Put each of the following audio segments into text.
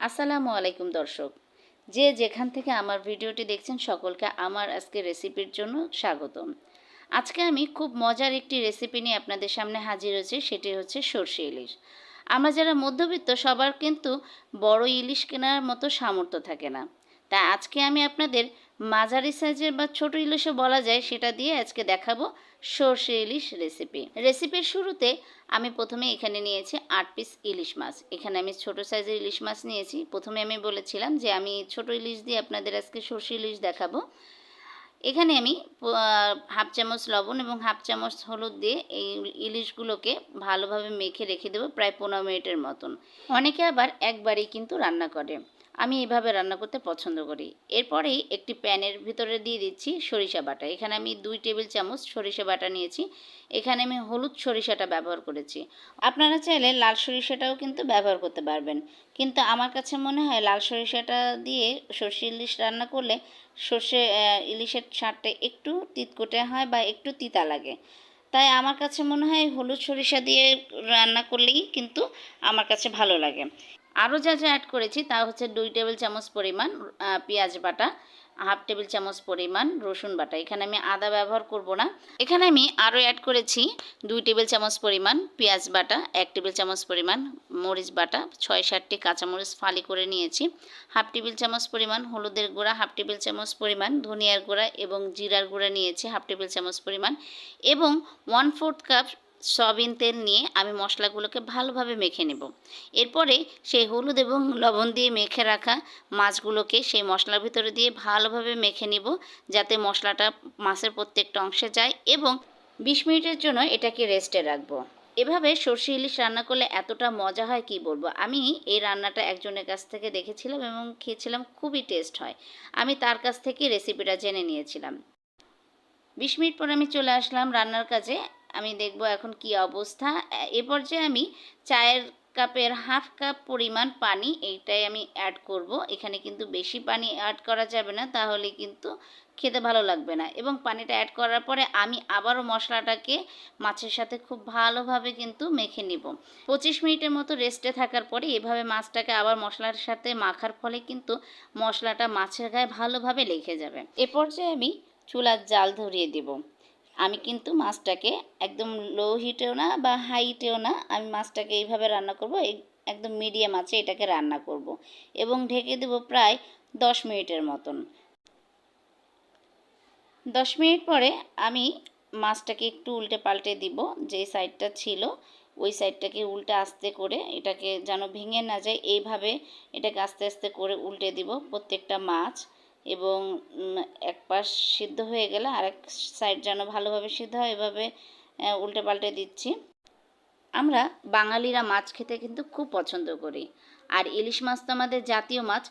আসসালামু আলাইকুম দর্শক, যে যেখান থেকে আমার ভিডিওটি দেখছেন সকলকে আমার আজকে রেসিপির জন্য স্বাগতম। আজকে আমি খুব মজার একটি রেসিপি নিয়ে আপনাদের সামনে হাজির হয়েছি, সেটি হচ্ছে সরষে ইলিশ। আমরা যারা মধ্যবিত্ত সবার কিন্তু বড় ইলিশ কেনার মতো সামর্থ্য থাকে না, তাই আজকে আমি আপনাদের মাঝারি সাইজের বা ছোট ইলিশও বলা যায় সেটা দিয়ে আজকে দেখাবো সরষে ইলিশ রেসিপির শুরুতে আমি প্রথমে এখানে নিয়েছি 8 পিস ইলিশ মাছ। এখানে আমি ছোট সাইজের ইলিশ মাছ নিয়েছি। প্রথমে আমি বলেছিলাম যে আমি ছোট ইলিশ দিয়ে আপনাদের আজকে সরষে ইলিশ দেখাবো। এখানে আমি হাফ চামচ লবণ এবং হাফ চামচ হলুদ দিয়ে এই ইলিশগুলোকে ভালোভাবে মেখে রেখে দেবো প্রায় 15 মিনিটের মতন। অনেকে আবার একবারেই কিন্তু রান্না করে, আমি এভাবে রান্না করতে পছন্দ করি। এরপরেই একটি প্যানের ভিতরে দিয়ে দিচ্ছি সরিষা বাটা। এখানে আমি 2 টেবিল চামচ সরিষা বাটা নিয়েছি। এখানে আমি হলুদ সরিষাটা ব্যবহার করেছি। আপনারা চাইলে লাল সরিষাটাও কিন্তু ব্যবহার করতে পারবেন, কিন্তু আমার কাছে মনে হয় লাল সরিষাটা দিয়ে সর্ষে ইলিশ রান্না করলে সর্ষে ইলিশের স্বাদটা একটু তিতকুটে হয় বা একটু তিতা লাগে। তাই আমার কাছে মনে হয় হলুদ সরিষা দিয়ে রান্না করলেই কিন্তু আমার কাছে ভালো লাগে। আরও যা যা অ্যাড করেছি তা হচ্ছে 2 টেবিল চামচ পরিমাণ পেঁয়াজ বাটা, হাফ টেবিল চামচ পরিমাণ রসুন বাটা। এখানে আমি আদা ব্যবহার করব না। এখানে আমি আরও অ্যাড করেছি 2 টেবিল চামচ পরিমাণ পেঁয়াজ বাটা, 1 টেবিল চামচ পরিমাণ মরিচ বাটা, 6-7টি কাঁচামরিচ ফালি করে নিয়েছি, হাফ টেবিল চামচ পরিমাণ হলুদের গুঁড়া, হাফ টেবিল চামচ পরিমাণ ধনিয়ার গুঁড়া এবং জিরার গুঁড়া নিয়েছি হাফ টেবিল চামচ পরিমাণ, এবং 1/4 কাপ সয়াবিন তেল নিয়ে আমি মশলাগুলোকে ভালোভাবে মেখে নেব। এরপরে সেই হলুদ এবং লবণ দিয়ে মেখে রাখা মাছগুলোকে সেই মশলার ভিতরে দিয়ে ভালোভাবে মেখে নিব, যাতে মশলাটা মাছের প্রত্যেকটা অংশে যায়, এবং 20 মিনিটের জন্য এটাকে রেস্টে রাখবো। এভাবে সরষে ইলিশ রান্না করলে এতটা মজা হয় কি বলবো। আমি এই রান্নাটা একজনের কাছ থেকে দেখেছিলাম এবং খেয়েছিলাম, খুবই টেস্ট হয়। আমি তার কাছ থেকে রেসিপিটা জেনে নিয়েছিলাম। 20 মিনিট পর আমি চলে আসলাম রান্নার কাজে। আমি দেখব এখন কি অবস্থা। এ পর্যায়ে আমি চায়ের কাপের হাফ কাপ পরিমাণ পানি এইটাই আমি অ্যাড করব। এখানে কিন্তু বেশি পানি অ্যাড করা যাবে না, তাহলে কিন্তু খেতে ভালো লাগবে না। এবং পানিটা অ্যাড করার পরে আমি আবারও মশলাটাকে মাছের সাথে খুব ভালোভাবে কিন্তু মেখে নিব। 25 মিনিটের মতো রেস্টে থাকার পরে এভাবে মাছটাকে আবার মশলার সাথে মাখার ফলে কিন্তু মশলাটা মাছের গায়ে ভালোভাবে লেগে যাবে। এ পর্যায়ে আমি চুলার জাল ধরিয়ে দেব। আমি কিন্তু মাছটাকে একদম লো হিটেও না বা হাই হিটেও না, আমি মাছটাকে এইভাবে রান্না করব, একদম মিডিয়াম আঁচে এটাকে রান্না করব এবং ঢেকে দেব প্রায় 10 মিনিটের মতন। 10 মিনিট পরে আমি মাছটাকে একটু উল্টে পাল্টে দিব। যে সাইডটা ছিল ওই সাইডটাকে উল্টে আস্তে করে এটাকে যেন ভেঙে না যায়, এইভাবে এটাকে আস্তে আস্তে করে উল্টে দিব প্রত্যেকটা মাছ, এবং এক পাশ সিদ্ধ হয়ে গেলে আরেক সাইড যেন ভালোভাবে সিদ্ধ হয়, এভাবে উল্টে পাল্টে দিচ্ছি। আমরা বাঙালিরা মাছ খেতে কিন্তু খুব পছন্দ করি, আর ইলিশ মাছ তো আমাদের জাতীয় মাছ,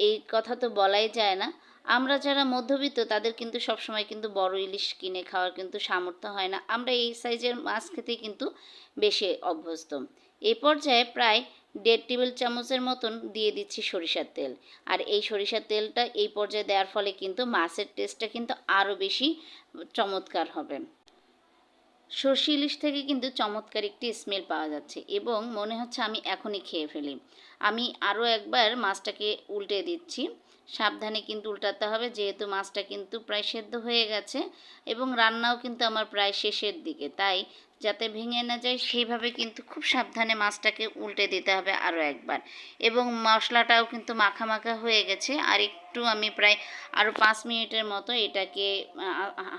এই কথা তো বলাই যায় না। আমরা যারা মধ্যবিত্ত তাদের কিন্তু সবসময় কিন্তু বড় ইলিশ কিনে খাওয়ার কিন্তু সামর্থ্য হয় না, আমরা এই সাইজের মাছ খেতে কিন্তু বেশি অভ্যস্ত। এই পর্যায়ে প্রায় 1.5 টেবিল চামচের মতন দিয়ে দিচ্ছি সরিষার তেল। আর এই সরিষার তেলটা এই পর্যায়ে দেওয়ার ফলে কিন্তু মাছের টেস্টটা কিন্তু আরও বেশি চমৎকার হবে। সর্ষে ইলিশ থেকে কিন্তু চমৎকার একটি স্মেল পাওয়া যাচ্ছে এবং মনে হচ্ছে আমি এখনই খেয়ে ফেলি। আমি আরও একবার মাছটাকে উল্টে দিচ্ছি। সাবধানে কিন্তু উল্টাতে হবে, যেহেতু মাছটা কিন্তু প্রায় সেদ্ধ হয়ে গেছে এবং রান্নাও কিন্তু আমার প্রায় শেষের দিকে, তাই যাতে ভেঙে না যায় সেইভাবে কিন্তু খুব সাবধানে মাছটাকে উল্টে দিতে হবে আরও একবার। এবং মশলাটাও কিন্তু মাখা মাখা হয়ে গেছে, আর একটু আমি প্রায় আরও 5 মিনিটের মতো এটাকে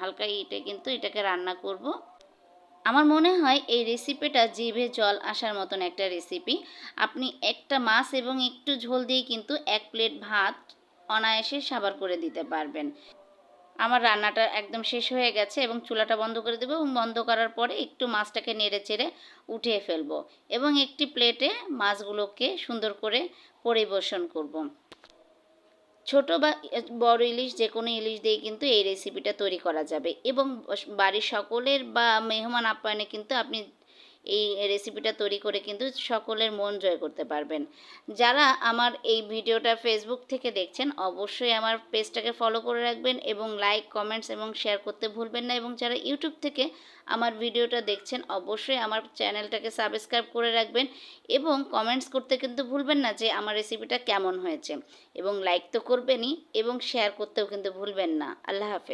হালকা হিটে কিন্তু এটাকে রান্না করব। আমার মনে হয় এই রেসিপিটা জিভে জল আসার মতন একটা রেসিপি। আপনি একটা মাছ এবং একটু ঝোল দিয়ে কিন্তু 1 প্লেট ভাত অনায়াসে সাবার করে দিতে পারবেন। আমার রান্নাটা একদম শেষ হয়ে গেছে এবং চুলাটা বন্ধ করে দেবো, এবং বন্ধ করার পরে একটু মাছটাকে নেড়ে চেড়ে উঠিয়ে ফেলবো এবং একটি প্লেটে মাছগুলোকে সুন্দর করে পরিবেশন করব। ছোট বা বড় ইলিশ যে কোনো ইলিশ দিয়ে কিন্তু এই রেসিপিটা তৈরি করা যাবে, এবং বাড়ির সকলের বা মেহমান আপ্যায়নে কিন্তু আপনি এই রেসিপিটা তৈরি করে কিন্তু সকলের মন জয় করতে পারবেন। যারা আমার এই ভিডিওটা ফেসবুক থেকে দেখছেন অবশ্যই আমার পেজটাকে ফলো করে রাখবেন এবং লাইক, কমেন্টস এবং শেয়ার করতে ভুলবেন না, এবং যারা ইউটিউব থেকে আমার ভিডিওটা দেখছেন অবশ্যই আমার চ্যানেলটাকে সাবস্ক্রাইব করে রাখবেন এবং কমেন্টস করতে কিন্তু ভুলবেন না যে আমার রেসিপিটা কেমন হয়েছে, এবং লাইক তো করবেনই এবং শেয়ার করতেও কিন্তু ভুলবেন না। আল্লাহ হাফেজ।